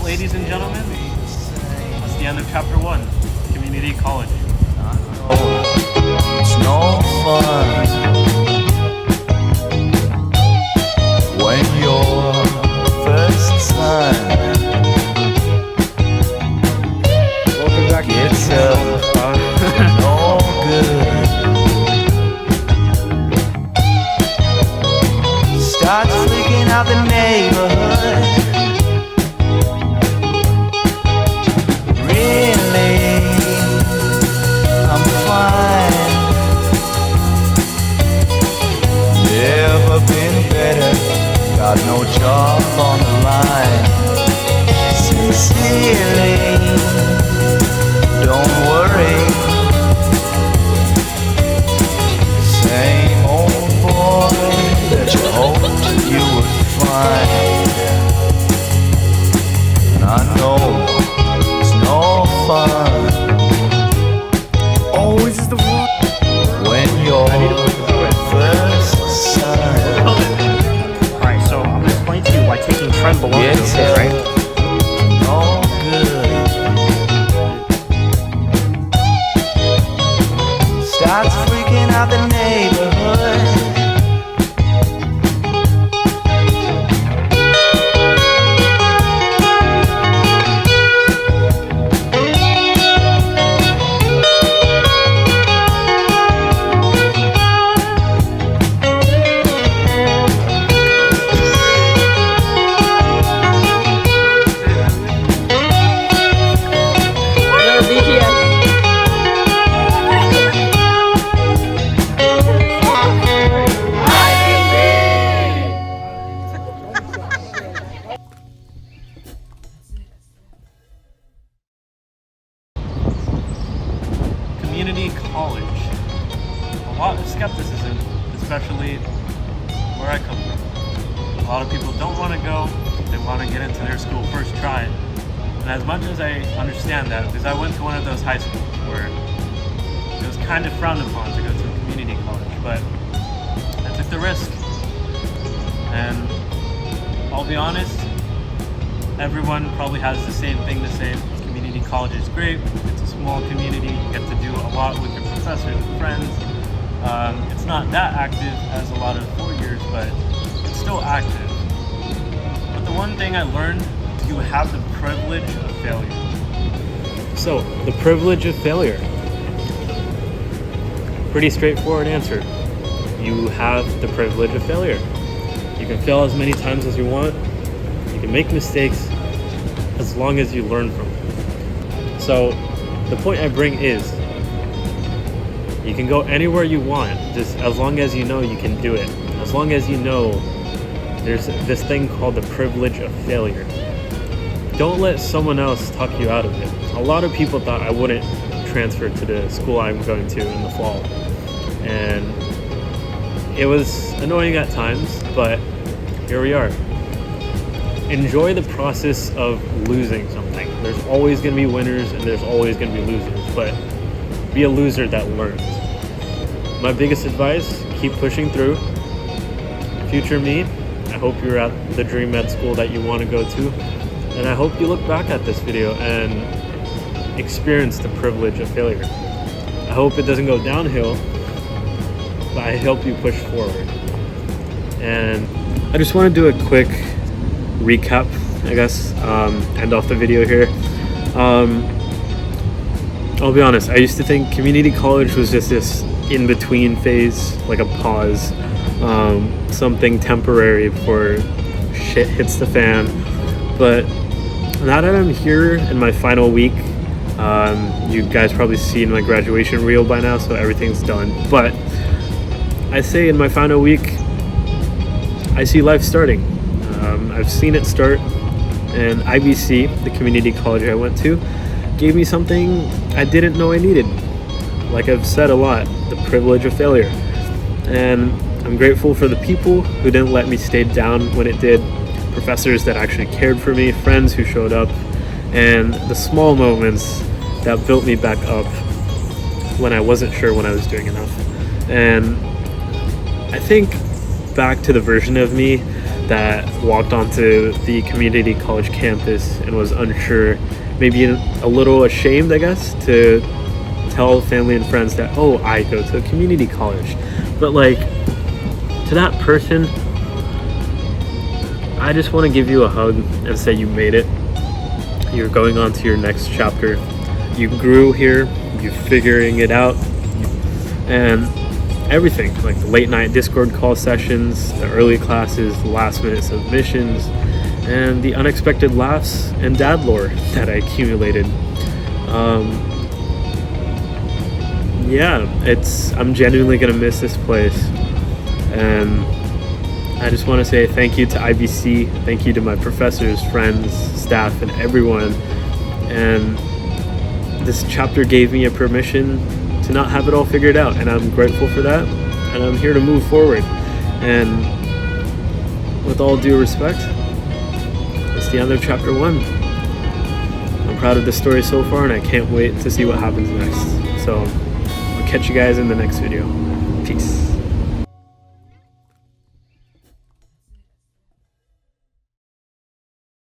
ladies and gentlemen, that's the end of chapter 1, community college. It's no fun when your first son gets up no good, starts freaking out the neighborhood. Really, I'm fine. Never been better. Got no job on the line. Sincerely, don't worry. Same old boy that you hoped you would find. And I know it's no fun. Oh, this is the one. When you're first son Alright, so I'm gonna explain to you why taking trend belongs to gets okay, right? no good, starts freaking out the neighborhood. Community college. A lot of skepticism, especially where I come from. A lot of people don't want to go, they want to get into their school first try. And as much as I understand that, because I went to one of those high schools where it was kind of frowned upon to go to a community college, but I took the risk. And I'll be honest, everyone probably has the same thing to say. Community college is great. It's a small community. You get to do a lot with your professors and friends. It's not that active as a lot of 4 years, but it's still active. But the one thing I learned, you have the privilege of failure. So, the privilege of failure. Pretty straightforward answer. You have the privilege of failure. You can fail as many times as you want. You can make mistakes as long as you learn from them. So the point I bring is, you can go anywhere you want, just as long as you know you can do it. As long as you know there's this thing called the privilege of failure. Don't let someone else talk you out of it. A lot of people thought I wouldn't transfer to the school I'm going to in the fall. And it was annoying at times, but here we are. Enjoy the process of losing something. There's always going to be winners and there's always going to be losers, but be a loser that learns. My biggest advice, keep pushing through. Future me, I hope you're at the dream med school that you want to go to, and I hope you look back at this video and experience the privilege of failure. I hope it doesn't go downhill, but I help you push forward. And I just want to do a quick recap, I guess, end off the video here. I'll be honest, I used to think community college was just this in-between phase, like a pause, something temporary before shit hits the fan. But now that I'm here in my final week, you guys probably seen my graduation reel by now, so everything's done. But I say in my final week, I see life starting. I've seen it start, and IBC, the community college I went to, gave me something I didn't know I needed. Like I've said a lot, the privilege of failure. And I'm grateful for the people who didn't let me stay down when it did, professors that actually cared for me, friends who showed up, and the small moments that built me back up when I wasn't sure when I was doing enough. And I think back to the version of me that walked onto the community college campus and was unsure, maybe a little ashamed, I guess, to tell family and friends that, oh, I go to a community college. But like, to that person, I just want to give you a hug and say you made it. You're going on to your next chapter. You grew here, you're figuring it out, and everything, like the late night Discord call sessions, the early classes, the last minute submissions, and the unexpected laughs and dad lore that I accumulated. I'm genuinely gonna miss this place, and I just want to say thank you to IBC, thank you to my professors, friends, staff, and everyone. And this chapter gave me a permission to not have it all figured out, and I'm grateful for that, and I'm here to move forward. And with all due respect, it's the end of chapter 1. I'm proud of the story so far, and I can't wait to see what happens next. So I'll catch you guys in the next video.